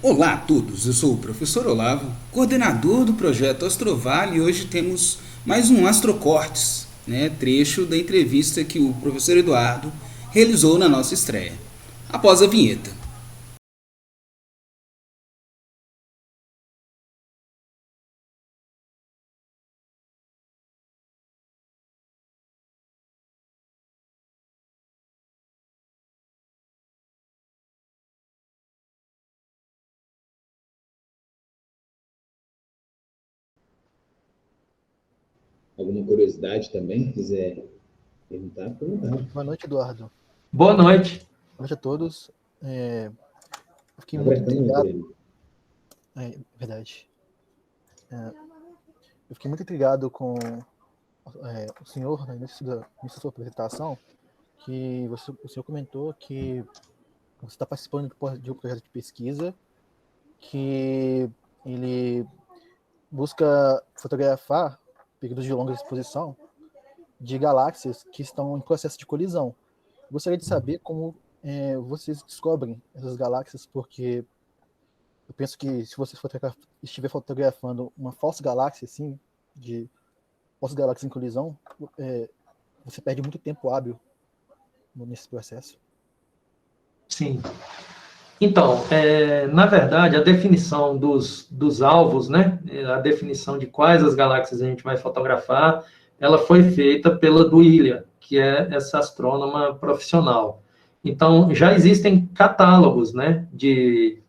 Olá a todos, eu sou o professor Olavo, coordenador do projeto Astrovale e hoje temos mais um Astrocortes, trecho da entrevista que o professor Eduardo realizou na nossa estreia. Após a vinheta. Alguma curiosidade também, quiser perguntar, perguntar. Boa noite, Eduardo. Boa noite. Boa noite a todos. Eu fiquei Tá muito brecando, intrigado. Rodrigo? Verdade. Eu fiquei muito intrigado com o senhor, no início da sua apresentação, que o senhor comentou que você está participando de um projeto de pesquisa que ele busca fotografar períodos de longa exposição de galáxias que estão em processo de colisão. Gostaria de saber como vocês descobrem essas galáxias, porque eu penso que se você estiver fotografando uma falsa galáxia, assim, de falsas galáxias em colisão, você perde muito tempo hábil nesse processo. Sim. Então, na verdade, a definição dos alvos, né, a definição de quais as galáxias a gente vai fotografar, ela foi feita pela Duília, que é essa astrônoma profissional. Então, já existem catálogos, né, de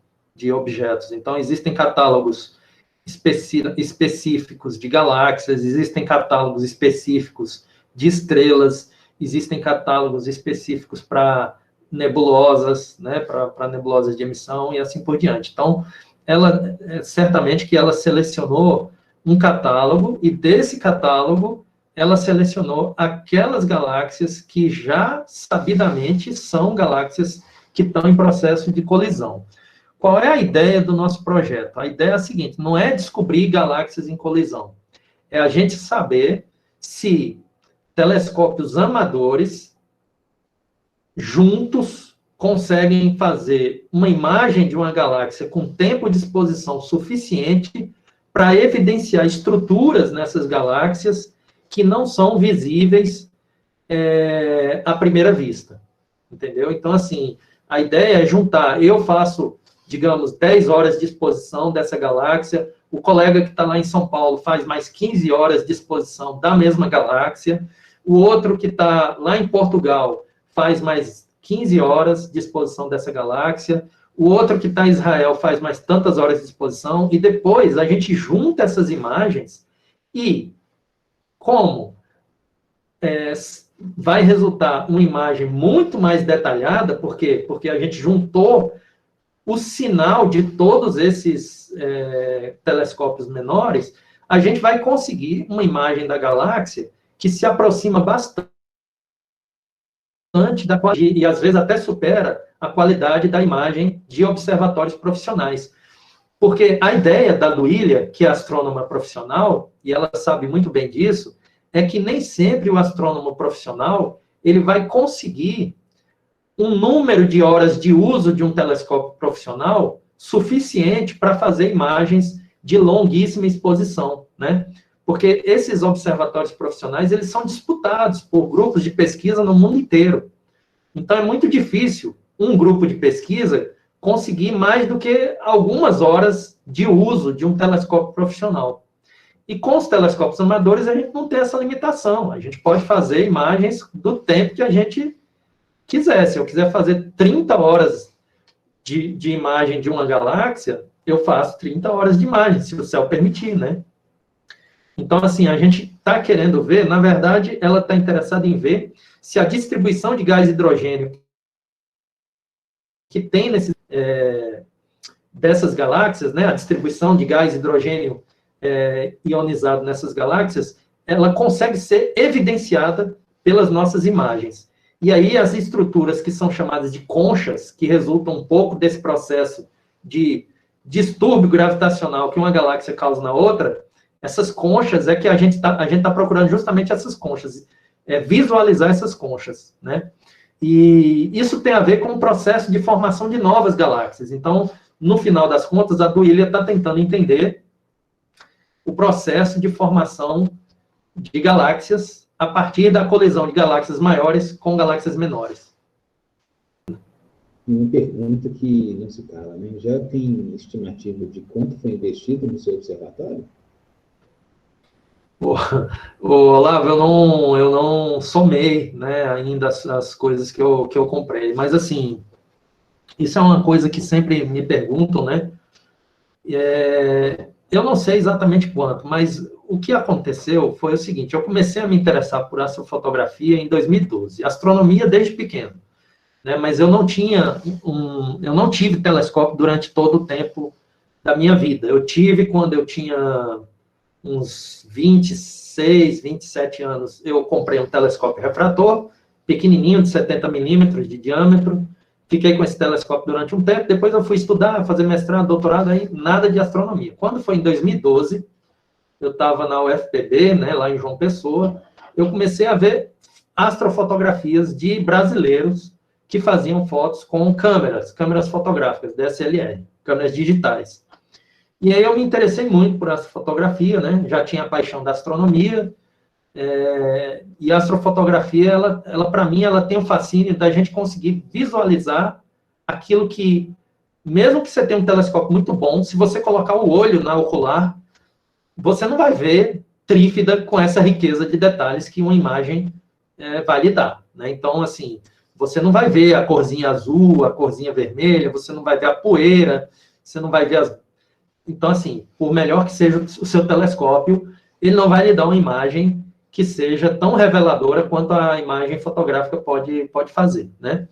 objetos. Então, existem catálogos específicos de galáxias, existem catálogos específicos de estrelas, existem catálogos específicos para nebulosas, né, para nebulosas de emissão e assim por diante. Então, ela certamente que ela selecionou um catálogo e desse catálogo ela selecionou aquelas galáxias que já sabidamente são galáxias que estão em processo de colisão. Qual é a ideia do nosso projeto? A ideia é a seguinte: não é descobrir galáxias em colisão, é a gente saber se telescópios amadores juntos conseguem fazer uma imagem de uma galáxia com tempo de exposição suficiente para evidenciar estruturas nessas galáxias que não são visíveis à primeira vista, entendeu? Então, assim, a ideia é juntar, eu faço, digamos, 10 horas de exposição dessa galáxia, o colega que está lá em São Paulo faz mais 15 horas de exposição da mesma galáxia, o outro que está lá em Portugal faz mais 15 horas de exposição dessa galáxia, o outro que está em Israel faz mais tantas horas de exposição, e depois a gente junta essas imagens e, como vai resultar uma imagem muito mais detalhada, por quê? Porque a gente juntou o sinal de todos esses telescópios menores, a gente vai conseguir uma imagem da galáxia que se aproxima bastante da qualidade, e às vezes até supera a qualidade da imagem de observatórios profissionais. Porque a ideia da Duília, que é astrônoma profissional, e ela sabe muito bem disso, é que nem sempre o astrônomo profissional ele vai conseguir um número de horas de uso de um telescópio profissional suficiente para fazer imagens de longuíssima exposição, né? Porque esses observatórios profissionais, eles são disputados por grupos de pesquisa no mundo inteiro. Então, é muito difícil um grupo de pesquisa conseguir mais do que algumas horas de uso de um telescópio profissional. E com os telescópios amadores, a gente não tem essa limitação. A gente pode fazer imagens do tempo que a gente quiser. Se eu quiser fazer 30 horas de imagem de uma galáxia, eu faço 30 horas de imagem, se o céu permitir, né? Então, assim, a gente está querendo ver, na verdade, ela está interessada em ver se a distribuição de gás hidrogênio que tem dessas galáxias, né, a distribuição de gás hidrogênio ionizado nessas galáxias, ela consegue ser evidenciada pelas nossas imagens. E aí as estruturas que são chamadas de conchas, que resultam um pouco desse processo de distúrbio gravitacional que uma galáxia causa na outra, essas conchas é que a gente tá procurando justamente essas conchas, visualizar essas conchas, né? E isso tem a ver com o processo de formação de novas galáxias. Então, no final das contas, a Duília está tentando entender o processo de formação de galáxias a partir da colisão de galáxias maiores com galáxias menores. Uma pergunta que não se cala, né? Já tem estimativa de quanto foi investido no seu observatório? Olavo, eu não somei, né, ainda as coisas que eu comprei, mas assim, isso é uma coisa que sempre me perguntam, né? Eu não sei exatamente quanto, mas o que aconteceu foi o seguinte: eu comecei a me interessar por astrofotografia em 2012, astronomia desde pequeno, né? Mas eu não tive telescópio durante todo o tempo da minha vida. Eu tive quando eu tinha uns 26, 27 anos, eu comprei um telescópio refrator, pequenininho, de 70 milímetros de diâmetro. Fiquei com esse telescópio durante um tempo, depois eu fui estudar, fazer mestrado, doutorado, aí nada de astronomia. Quando foi em 2012, eu estava na UFPB, né, lá em João Pessoa, eu comecei a ver astrofotografias de brasileiros que faziam fotos com câmeras fotográficas, DSLR, câmeras digitais. E aí eu me interessei muito por astrofotografia, né? Já tinha a paixão da astronomia, e a astrofotografia, ela para mim, ela tem o fascínio da gente conseguir visualizar aquilo que, mesmo que você tenha um telescópio muito bom, se você colocar o olho na ocular, você não vai ver trífida com essa riqueza de detalhes que uma imagem vai lhe dar, né? Então, assim, você não vai ver a corzinha azul, a corzinha vermelha, você não vai ver a poeira, você não vai ver as... Então, assim, por melhor que seja o seu telescópio, ele não vai lhe dar uma imagem que seja tão reveladora quanto a imagem fotográfica pode fazer, né?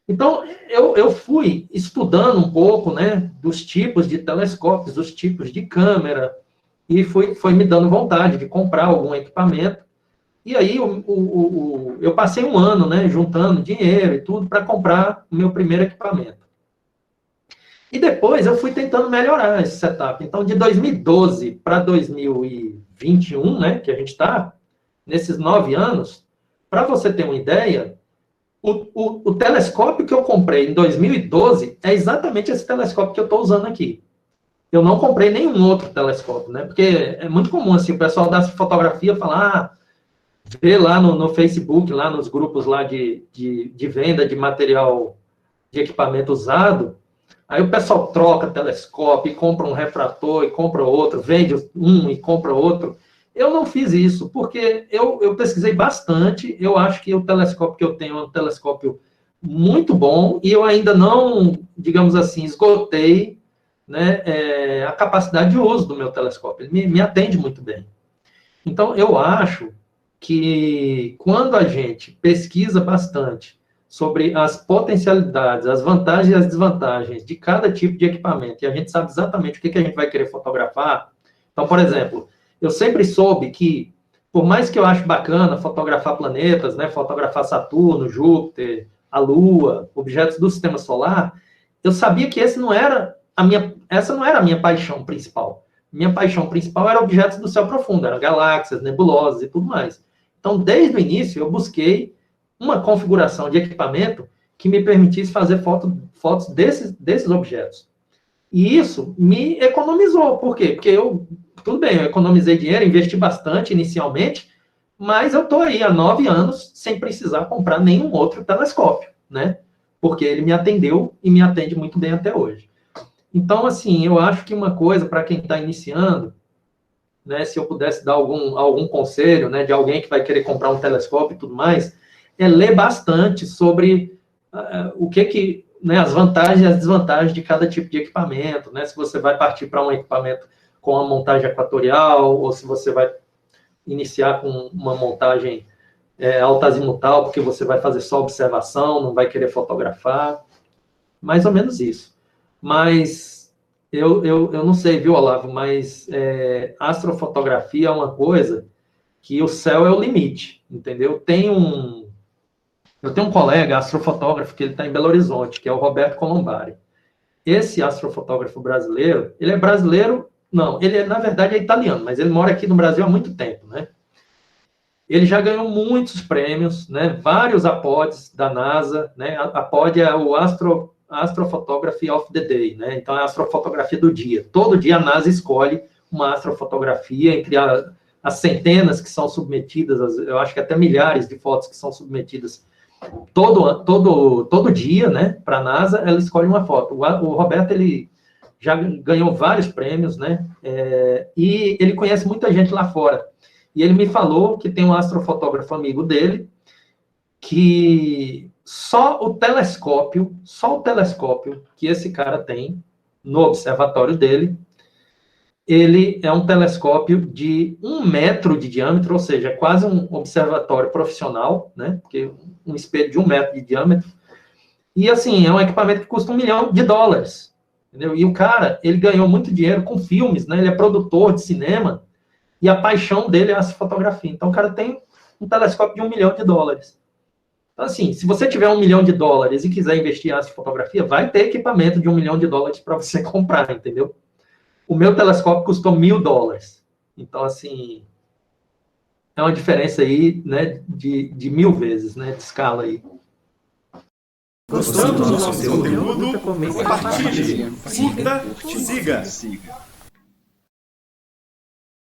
Então, eu fui estudando um pouco, né, dos tipos de telescópios, dos tipos de câmera, e foi me dando vontade de comprar algum equipamento. E aí, eu passei um ano, né, juntando dinheiro e tudo para comprar o meu primeiro equipamento. E depois eu fui tentando melhorar esse setup. Então, de 2012 para 2021, né, que a gente está, nesses 9 anos, para você ter uma ideia, o telescópio que eu comprei em 2012 é exatamente esse telescópio que eu estou usando aqui. Eu não comprei nenhum outro telescópio, né? Porque é muito comum, assim, o pessoal da fotografia falar, vê lá no Facebook, lá nos grupos lá de venda de material de equipamento usado. Aí o pessoal troca telescópio, e compra um refrator, e compra outro, vende um e compra outro. Eu não fiz isso, porque eu pesquisei bastante, eu acho que o telescópio que eu tenho é um telescópio muito bom, e eu ainda não, digamos assim, esgotei, né, a capacidade de uso do meu telescópio. Ele me atende muito bem. Então, eu acho que quando a gente pesquisa bastante sobre as potencialidades, as vantagens e as desvantagens de cada tipo de equipamento, e a gente sabe exatamente o que a gente vai querer fotografar. Então, por exemplo, eu sempre soube que, por mais que eu ache bacana fotografar planetas, né, fotografar Saturno, Júpiter, a Lua, objetos do Sistema Solar, eu sabia que essa não era a minha paixão principal. Minha paixão principal era objetos do céu profundo, eram galáxias, nebulosas e tudo mais. Então, desde o início, eu busquei uma configuração de equipamento que me permitisse fazer fotos desses objetos. E isso me economizou. Por quê? Porque tudo bem, eu economizei dinheiro, investi bastante inicialmente, mas eu estou aí há 9 anos sem precisar comprar nenhum outro telescópio, né? Porque ele me atendeu e me atende muito bem até hoje. Então, assim, eu acho que uma coisa para quem está iniciando, né, se eu pudesse dar algum conselho, né, de alguém que vai querer comprar um telescópio e tudo mais, é ler bastante sobre né, as vantagens e as desvantagens de cada tipo de equipamento, né? Se você vai partir para um equipamento com a montagem equatorial, ou se você vai iniciar com uma montagem altazimutal, porque você vai fazer só observação, não vai querer fotografar. Mais ou menos isso. Mas eu não sei, viu, Olavo, mas astrofotografia é uma coisa que o céu é o limite, entendeu? Eu tenho um colega astrofotógrafo que ele está em Belo Horizonte, que é o Roberto Colombari. Esse astrofotógrafo brasileiro, ele é brasileiro, não, ele na verdade é italiano, mas ele mora aqui no Brasil há muito tempo, né? Ele já ganhou muitos prêmios, né? Vários APODs da NASA, né? A APOD é o Astrophotography of the Day, né? Então, é a astrofotografia do dia. Todo dia a NASA escolhe uma astrofotografia entre as centenas que são submetidas, eu acho que até milhares de fotos que são submetidas todo dia, né? Para a NASA, ela escolhe uma foto. O Roberto, ele já ganhou vários prêmios, né? E ele conhece muita gente lá fora. E ele me falou que tem um astrofotógrafo amigo dele, que só o telescópio que esse cara tem no observatório dele, ele é um telescópio de 1 metro de diâmetro, ou seja, é quase um observatório profissional, né? Porque um espelho de 1 metro de diâmetro. E, assim, é um equipamento que custa $1 milhão. Entendeu? E o cara, ele ganhou muito dinheiro com filmes, né? Ele é produtor de cinema, e a paixão dele é a fotografia. Então, o cara tem um telescópio de $1 milhão. Então, assim, se você tiver $1 milhão e quiser investir em astrofotografia, vai ter equipamento de $1 milhão para você comprar, entendeu? O meu telescópio custou $1.000. Então, assim, é uma diferença aí, né, de 1000 vezes, né, de escala aí. Gostou do nosso conteúdo? Compartilhe, curta, siga.